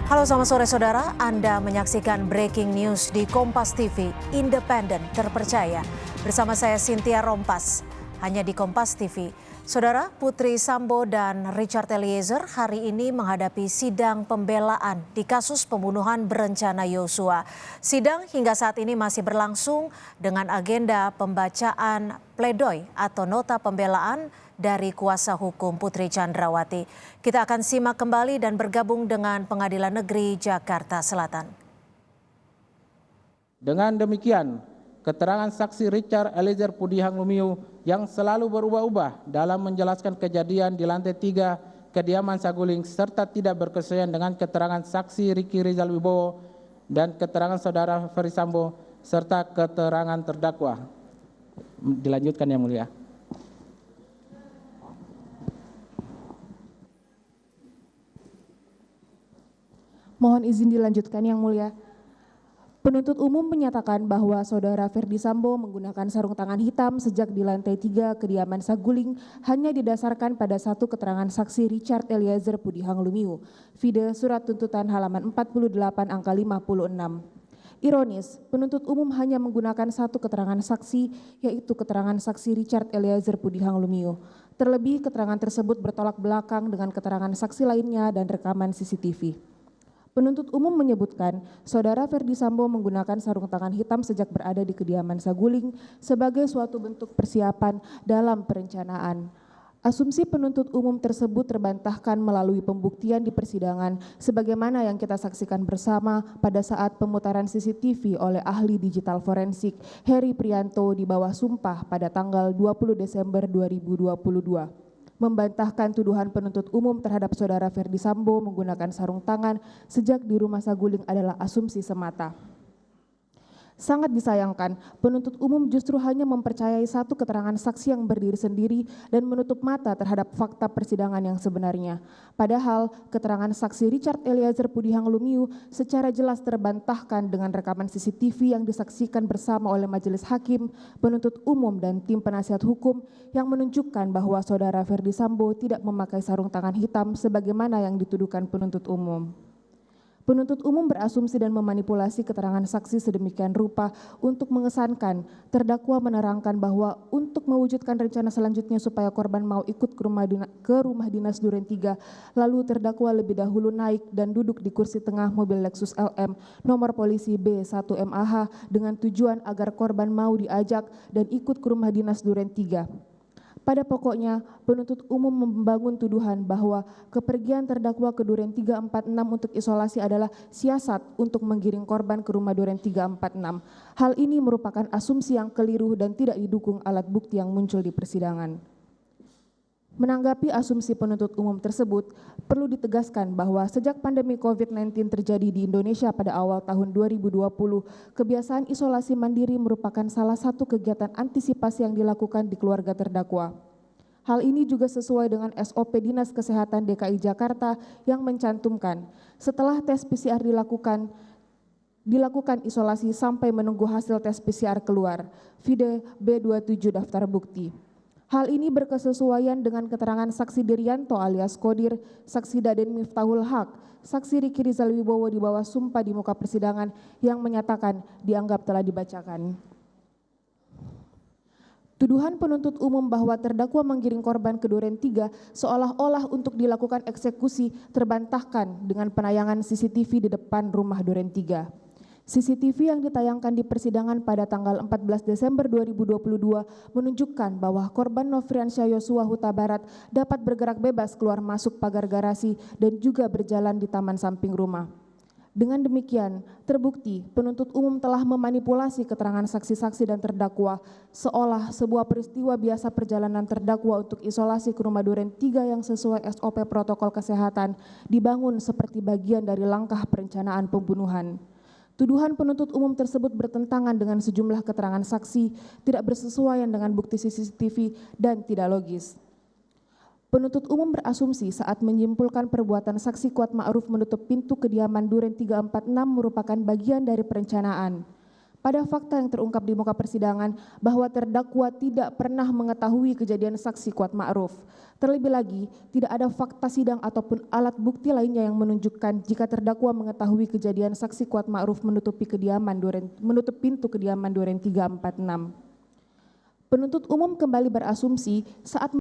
Halo, selamat sore saudara. Anda menyaksikan Breaking News di Kompas TV, independen, terpercaya. Bersama saya Cynthia Rompas, hanya di Kompas TV. Saudara, Putri Sambo dan Richard Eliezer hari ini menghadapi sidang pembelaan di kasus pembunuhan berencana Yosua. Sidang hingga saat ini masih berlangsung dengan agenda pembacaan pledoi atau nota pembelaan dari kuasa hukum Putri Chandrawati. Kita akan simak kembali dan bergabung dengan Pengadilan Negeri Jakarta Selatan. Dengan demikian, keterangan saksi Richard Eliezer Pudihang Lumiu yang selalu berubah-ubah dalam menjelaskan kejadian di lantai 3 kediaman Saguling serta tidak berkesesuaian dengan keterangan saksi Ricky Rizal Wibowo dan keterangan saudara Ferry Sambo serta keterangan terdakwa. Dilanjutkan yang mulia. Mohon izin dilanjutkan yang mulia. Penuntut umum menyatakan bahwa saudara Ferdy Sambo menggunakan sarung tangan hitam sejak di lantai 3 kediaman Saguling hanya didasarkan pada satu keterangan saksi Richard Eliezer Pudihang Lumiu. Vide surat tuntutan halaman 48 angka 56. Ironis, penuntut umum hanya menggunakan satu keterangan saksi, yaitu keterangan saksi Richard Eliezer Pudihang Lumiu. Terlebih keterangan tersebut bertolak belakang dengan keterangan saksi lainnya dan rekaman CCTV. Penuntut umum menyebutkan saudara Ferdy Sambo menggunakan sarung tangan hitam sejak berada di kediaman Saguling sebagai suatu bentuk persiapan dalam perencanaan. Asumsi penuntut umum tersebut terbantahkan melalui pembuktian di persidangan sebagaimana yang kita saksikan bersama pada saat pemutaran CCTV oleh ahli digital forensik Heri Prianto di bawah sumpah pada tanggal 20 Desember 2022. Membantahkan tuduhan penuntut umum terhadap saudara Ferdy Sambo menggunakan sarung tangan sejak di rumah Saguling adalah asumsi semata. Sangat disayangkan, penuntut umum justru hanya mempercayai satu keterangan saksi yang berdiri sendiri dan menutup mata terhadap fakta persidangan yang sebenarnya. Padahal, keterangan saksi Richard Eliezer Pudihang Lumiu secara jelas terbantahkan dengan rekaman CCTV yang disaksikan bersama oleh majelis hakim, penuntut umum dan tim penasihat hukum yang menunjukkan bahwa saudara Ferdy Sambo tidak memakai sarung tangan hitam sebagaimana yang dituduhkan penuntut umum. Penuntut umum berasumsi dan memanipulasi keterangan saksi sedemikian rupa untuk mengesankan terdakwa menerangkan bahwa untuk mewujudkan rencana selanjutnya supaya korban mau ikut ke rumah dinas Duren 3, lalu terdakwa lebih dahulu naik dan duduk di kursi tengah mobil Lexus LM nomor polisi B1MAH dengan tujuan agar korban mau diajak dan ikut ke rumah dinas Duren 3. Pada pokoknya, penuntut umum membangun tuduhan bahwa kepergian terdakwa ke Duren 346 untuk isolasi adalah siasat untuk menggiring korban ke rumah Duren 346. Hal ini merupakan asumsi yang keliru dan tidak didukung alat bukti yang muncul di persidangan. Menanggapi asumsi penuntut umum tersebut, perlu ditegaskan bahwa sejak pandemi COVID-19 terjadi di Indonesia pada awal tahun 2020, kebiasaan isolasi mandiri merupakan salah satu kegiatan antisipasi yang dilakukan di keluarga terdakwa. Hal ini juga sesuai dengan SOP Dinas Kesehatan DKI Jakarta yang mencantumkan setelah tes PCR dilakukan isolasi sampai menunggu hasil tes PCR keluar. Vide B27 daftar bukti. Hal ini berkesesuaian dengan keterangan saksi Dirianto alias Kodir, saksi Daden Miftahul Haq, saksi Ricky Rizal Wibowo di bawah sumpah di muka persidangan yang menyatakan dianggap telah dibacakan. Tuduhan penuntut umum bahwa terdakwa menggiring korban ke Duren 3 seolah-olah untuk dilakukan eksekusi terbantahkan dengan penayangan CCTV di depan rumah Duren 3. CCTV yang ditayangkan di persidangan pada tanggal 14 Desember 2022 menunjukkan bahwa korban Nofriansyah Yosua Huta Barat dapat bergerak bebas keluar masuk pagar garasi dan juga berjalan di taman samping rumah. Dengan demikian, terbukti penuntut umum telah memanipulasi keterangan saksi-saksi dan terdakwa seolah sebuah peristiwa biasa perjalanan terdakwa untuk isolasi ke rumah Duren 3 yang sesuai SOP protokol kesehatan dibangun seperti bagian dari langkah perencanaan pembunuhan. Tuduhan penuntut umum tersebut bertentangan dengan sejumlah keterangan saksi, tidak bersesuaian dengan bukti CCTV, dan tidak logis. Penuntut umum berasumsi saat menyimpulkan perbuatan saksi Kuat Ma'ruf menutup pintu kediaman Duren 346 merupakan bagian dari perencanaan. pada fakta yang terungkap di muka persidangan bahwa terdakwa tidak pernah mengetahui kejadian saksi Kuat Ma'ruf. Terlebih lagi, tidak ada fakta sidang ataupun alat bukti lainnya yang menunjukkan jika terdakwa mengetahui kejadian saksi Kuat Ma'ruf menutup pintu kediaman Duren 346. Penuntut umum kembali berasumsi saat